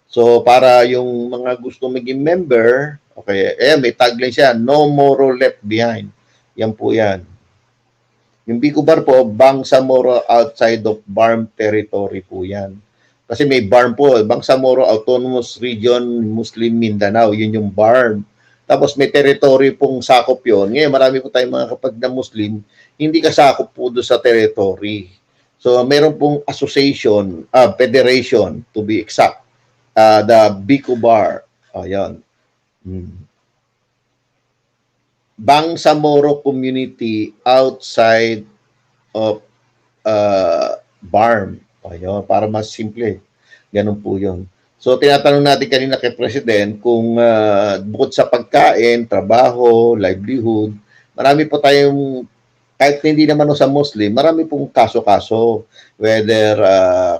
So, para yung mga gusto maging member, okay, may tagline siya, no moral left behind. Yan po yan. Yung BCOBAR po, BANGSAMORO outside of BARM territory po yan. Kasi may BARM po, BANGSAMORO Autonomous Region Muslim Mindanao, yun yung BARM. Tapos may territory pong sakop yun. Ngayon, marami po tayong mga kapatid na Muslim, hindi kasakop po doon sa territory. So, meron pong association, federation, to be exact, the BCOBAR. Ayan. BANGSAMORO community outside of BARM. Ayun, para mas simple. Ganun po yun. So, tinatanong natin kanina kay President kung bukod sa pagkain, trabaho, livelihood, marami po tayong, kahit hindi naman sa Muslim, marami pong kaso-kaso. Whether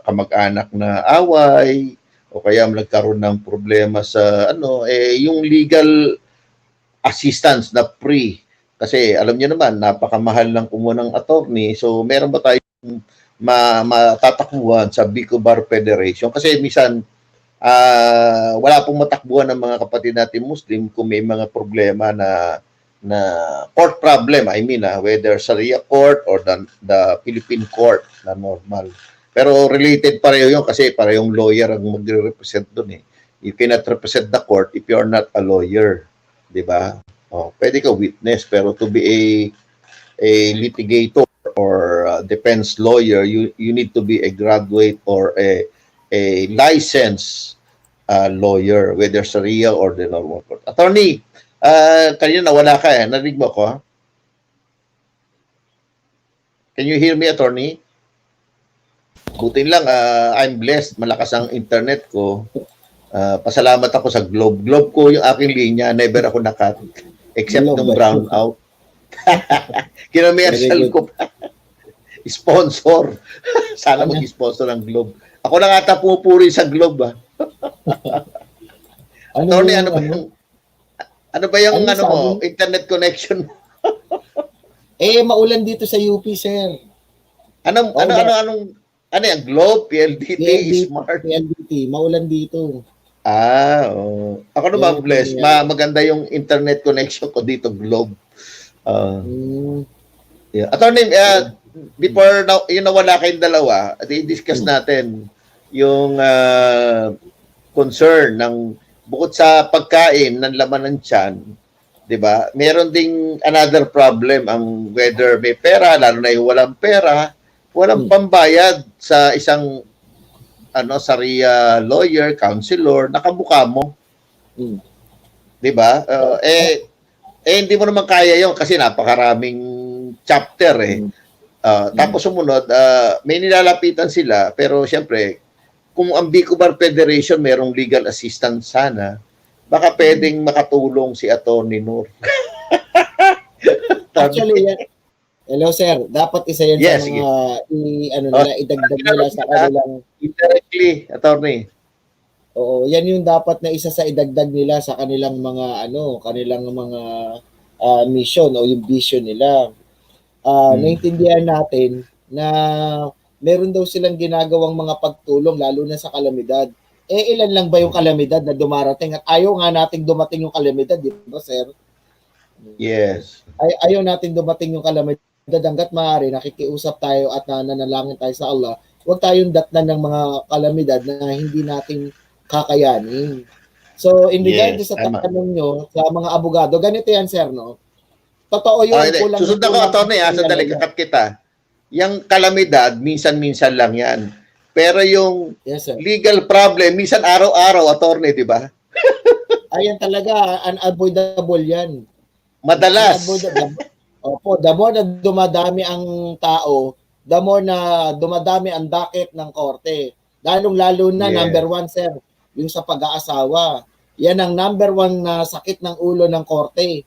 kamag-anak na away, o kaya nagkaroon ng problema sa, yung legal assistance na free. Kasi alam niyo naman, napakamahal ng kumuha ng attorney. So, meron ba tayong matatakbuhan sa BCOBAR Federation? Kasi minsan, wala pong matakbuhan ng mga kapatid natin Muslim kung may mga problema na court problem, I mean, whether Sharia court or the Philippine court na normal. Pero related pareho yun kasi parehong lawyer ang magre-represent doon eh. You cannot represent the court if you are not a lawyer. Diba? Pwede ka witness, pero to be a litigator or defense lawyer, you need to be a graduate or a licensed lawyer, whether Sharia or the normal court. Attorney, kanina nawala ka narinig mo ko? Can you hear me, attorney? Butin lang, I'm blessed, malakas ang internet ko. Pasalamat ako sa Globe ko yung aking linya, never ako nakat, except nung brown out. Kinomercial Very good. ko pa. Sponsor. Sana Ano? mag-sponsor ng Globe. Ako lang ata pumupuri sa Globe, ah. Ano Attorney, yung, ano ba ano? yung, ano ba yung, Ano yung ano mo, sabi? internet connection mo? Maulan dito sa UP, sir. Anong, ano yung Globe, PLDT, PLDT, Smart? PLDT, maulan dito. Oh. Ako Yan naman yung blessed. nangyayari. Maganda yung internet connection ko dito, Globe. Mm, Yeah. Attorney, before yung nawala kayong dalawa, i-discuss Mm. natin yung concern ng bukod sa pagkain ng laman ng tiyan, 'di ba? Meron ding another problem ang whether may pera, lalo na yung walang pera, walang pambayad sa isang Sharia lawyer, counselor, nakabuka mo, mm. 'di ba? Hindi mo naman kaya 'yon kasi napakaraming chapter eh. Tapos sumunod, may nilalapitan sila, pero siyempre, kung ang BCOBAR Federation merong legal assistance sana, baka pwedeng makatulong si Atty. Nur. Actually, hello sir, dapat isa yan Yes, sa sige. mga idagdag nila sa kanilang, Indirectly, Atty. oo, yan yung dapat na isa sa idagdag nila sa kanilang mga kanilang mga mission o yung vision nila. Naintindihan natin na meron daw silang ginagawang mga pagtulong lalo na sa kalamidad. Ilan lang ba yung kalamidad na dumarating at ayaw nga nating dumating yung kalamidad, di ba sir? Yes. Ayaw natin dumating yung kalamidad hanggat maaari, nakikiusap tayo at nananalangin tayo sa Allah. Huwag tayong datnan ng mga kalamidad na hindi natin kakayanin. So, in regard Yes, sa tama. tanong nyo sa mga abogado, ganito yan sir, no? Totoo yun. Susundan ko, Atty. Sandali, kakat kita. Yung kalamidad, minsan-minsan lang yan. Pero yung yes, sir. legal problem, minsan araw-araw, Atty., di ba? Ayan talaga, unavoidable yan. Madalas. Opo, the more na dumadami ang tao, the more na dumadami ang docket ng korte. Lalong-lalo na, number one, sir, yung sa pag-aasawa. Yan ang number one na sakit ng ulo ng korte.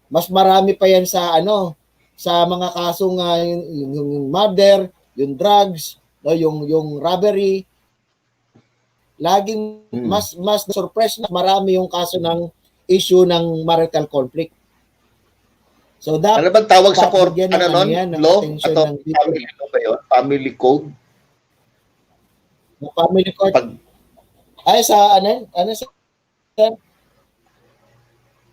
Mas marami pa yan sa sa mga kasong yung murder, yung drugs, yung robbery. Laging mas surprise na marami yung kaso ng issue ng marital conflict. So dapat ano bang tawag sa court? Yan, Law? ng Family law ba yun? Family code? Family court. Ay sa sa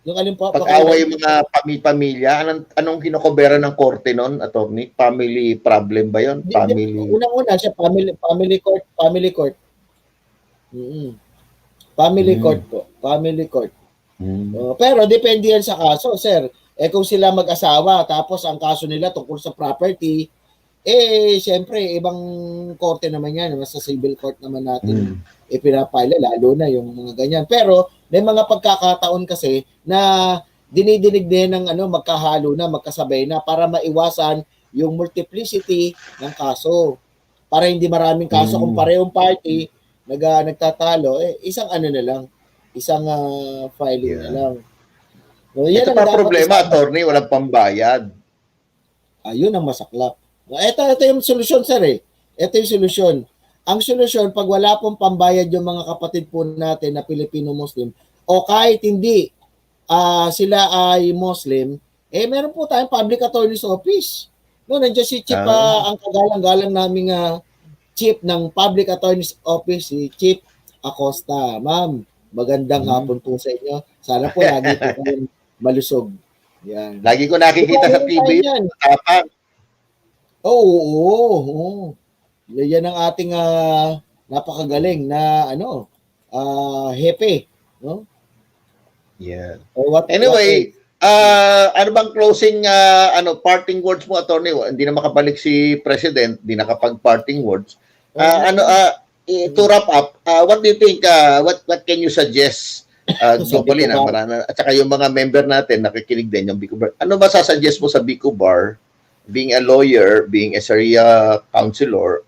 yung alin po? Pag-away yung mga pamilya, anong kinokobera ng korte nun, attorney? Family problem ba yun? Family... Unang-una siya, family court. Family court po. Family court. Pero depende yan sa kaso, sir. Kung sila mag-asawa, tapos ang kaso nila tungkol sa property, siyempre, ibang korte naman yan. Sa civil court naman natin ipinapile, lalo na yung mga ganyan. Pero, may mga pagkakataon kasi na dinidinig din ng magkahalo na, magkasabay na para maiwasan yung multiplicity ng kaso. Para hindi maraming kaso kung parehong party nagtatalo, isang na lang, isang filing na lang. So, ito pa problema, attorney, walang pambayad. Ayun ang masaklap. Ito yung solusyon, sir. Ito yung solusyon. Ang solusyon, pag wala pong pambayad yung mga kapatid po natin na Pilipino-Muslim, o kahit hindi sila ay Muslim, meron po tayong public attorney's office. Nandiyan si Chief, ang kagalang-galang naming Chief ng Public Attorney's Office, si Chief Acosta. Ma'am, magandang hapon po sa inyo. Sana po lagi po kayong malusog. Yan. Lagi ko nakikita sa TV yan. Oo. Yan ang ating napakagaling na hepe, no? Yeah. Anyway, ano bang closing parting words mo, attorney? Hindi na makabalik si President, hindi nakapag-parting words. To wrap up, what do you think, what can you suggest globally na at saka yung mga member natin nakikinig din yung BCOBAR. Ano ba sasuggest mo sa BCOBAR, being a lawyer, being a Sharia counselor,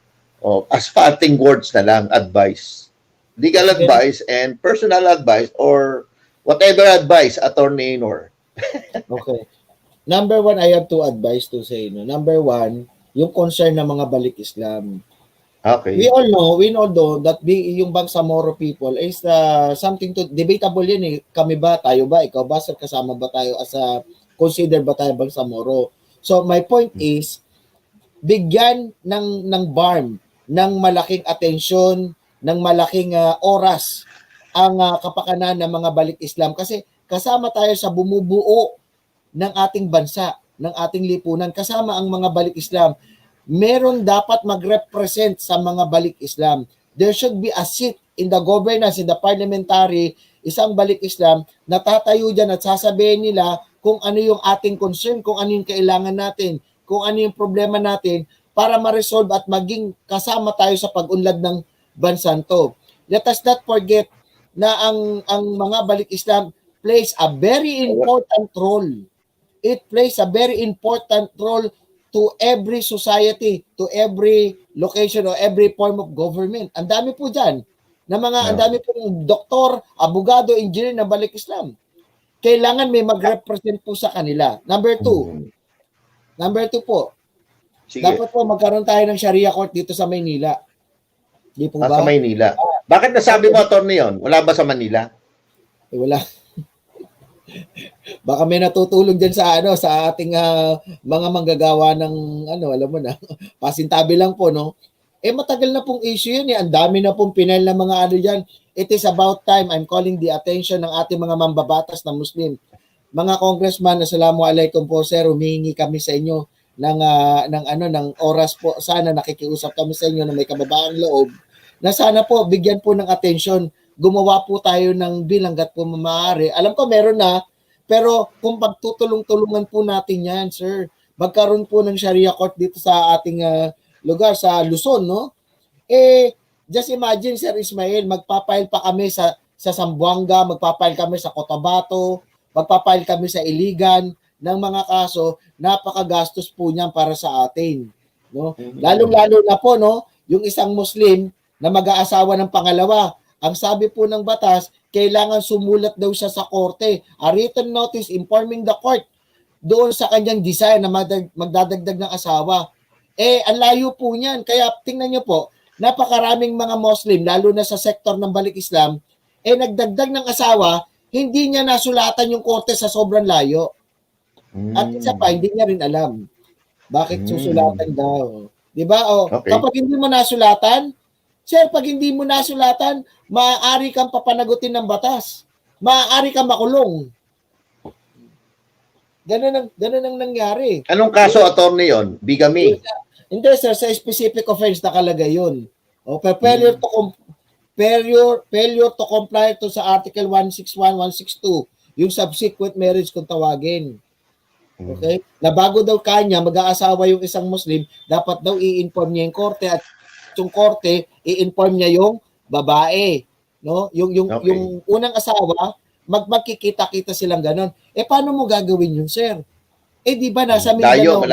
as parting words na lang, advice, legal advice and personal advice or whatever advice, Attorney Nur? Okay. number one, I have two advice to say. No? Number one, yung concern ng mga balik Islam. Okay. We all know that yung Bangsamoro people is something to debatable yun eh. Kami ba, tayo ba, ikaw ba, sir, kasama ba tayo as a consider ba tayo Bangsamoro? So my point is, bigyan ng BARM ng malaking atensyon, ng malaking oras ang kapakanan ng mga balik Islam kasi kasama tayo sa bumubuo ng ating bansa, ng ating lipunan, kasama ang mga balik Islam. Meron dapat mag-represent sa mga balik Islam. There should be a seat in the governance, in the parliamentary, isang balik Islam na tatayo dyan at sasabihin nila kung ano yung ating concern, kung ano yung kailangan natin, kung ano yung problema natin para ma-resolve at maging kasama tayo sa pag-unlad ng bansan to. Let us not forget na ang mga balik Islam plays a very important role. It plays a very important role to every society, to every location or every form of government. Ang dami po dyan na ang dami pong doktor, abogado, engineer na balik Islam. Kailangan may mag-represent po sa kanila. Number two po, sige. Dapat po magkaroon tayo ng Sharia court dito sa Maynila. Di po ba? Sa Maynila. Bakit nasabi mo, attorney, yun? Wala ba sa Manila? Wala. Baka may natutulog diyan sa ating mga manggagawa ng alam mo na, pasintabi lang po, no? Matagal na pong issue yun eh. Ang dami na pong pinel na mga diyan. It is about time. I'm calling the attention ng ating mga mambabatas na Muslim. Mga congressman, assalamualaikum po sir, humihingi kami sa inyo ng oras po. Sana nakikiusap kami sa inyo na may kababaang loob na sana po bigyan po ng attention. Gumawa po tayo ng bill hangga't po maaari. Alam ko meron na, pero kung pagtutulong-tulungan po natin yan, sir, magkaroon po ng Sharia court dito sa ating lugar, sa Luzon, no? Just imagine, Sir Ismail, magpapile pa kami sa Zamboanga, magpapile kami sa Cotabato, magpapile kami sa Iligan ng mga kaso, napakagastos po niyan para sa atin, no? Lalong-lalo na po, no, yung isang Muslim na mag-aasawa ng pangalawa. Ang sabi po ng batas, kailangan sumulat daw siya sa korte, a written notice informing the court doon sa kanyang desire na magdadagdag ng asawa. Ang layo po niyan. Kaya tingnan niyo po, napakaraming mga Muslim, lalo na sa sektor ng balik Islam, nagdagdag ng asawa, hindi niya nasulatan yung korte sa sobrang layo. At isa pa, hindi niya rin alam bakit susulatan daw. Diba? Okay. Kapag hindi mo nasulatan, sir, pag hindi mo nasulatan, maaari kang papanagutin ng batas. Maaari kang makulong. Ganun ang nangyari. Anong kaso, attorney, yon? Bigamy? Hindi, sir. Sa specific offense nakalagay yun. Failure to comply to sa Article 161, 162, yung subsequent marriage kung tawagin. Okay? Na bago daw kanya, mag-aasawa yung isang Muslim, dapat daw i-inform niya yung korte at yung korte, i-inform niya yung babae, no? Yung unang asawa, magkikita-kita silang ganon. Paano mo gagawin yun, sir? Di ba nasa Mindanao?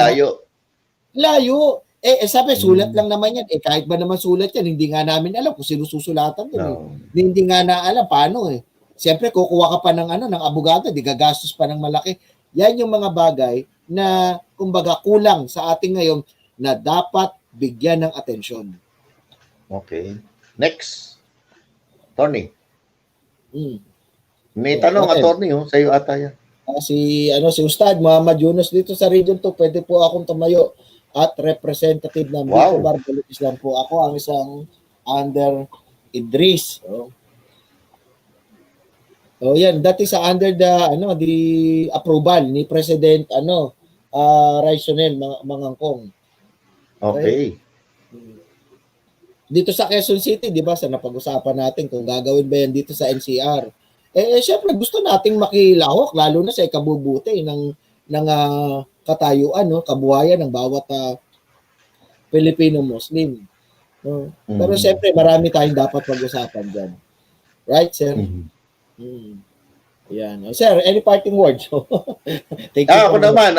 Layo. Sabi, sulat lang naman yan. Kahit ba naman sulat yan, hindi nga namin alam kung sino susulatan doon. No. Hindi nga na alam paano Siyempre, kukuha ka pa ng abogado, di gagastos pa ng malaki. Yan yung mga bagay na, kumbaga, kulang sa ating ngayon na dapat bigyan ng atensyon. Okay. Next. Attorney. May tanong, attorney, sa iyo ata yan. Si Ustad Muhammad Yunus dito sa region 2, pwede po akong tumayo at representative ng BCOBAR Islam po. Ako ang isang under Idris. Yan, that is under the approval ni President Raisonel Mangangkong. Okay. Dito sa Quezon City, di ba, sa napag-usapan natin kung gagawin ba yan dito sa NCR. Syempre gusto nating makilahok lalo na sa ikabubuti ng katayuan, kabuhayan ng bawat Filipino Muslim. Pero syempre marami tayong dapat pag-usapan diyan. Right, sir? Yan. Sir, any parting words? Thank you. Ako naman,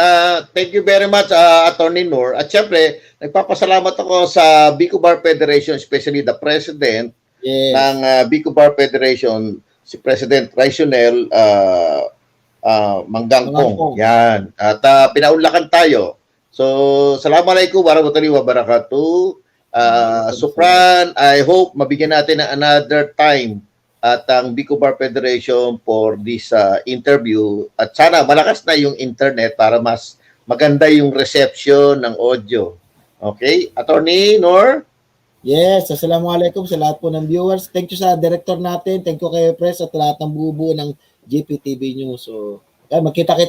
thank you very much, Attorney Noor. At syempre, nagpapasalamat ako sa BCOBAR Federation, especially the President ng BCOBAR Federation, si President Raisonel Manggangkong. Yan. At pinaunlakan tayo. So, Assalamualaikum warahmatullahi wabarakatuh. Supran, I hope mabigyan natin ng another time at ang BCOBAR Federation for this interview. At sana malakas na yung internet para mas maganda yung reception ng audio. Okay? Attorney Nor? Yes, assalamualaikum sa lahat po ng viewers. Thank you sa director natin. Thank you kay Press at lahat ng bubuo ng GPTV News. So, magkita-kita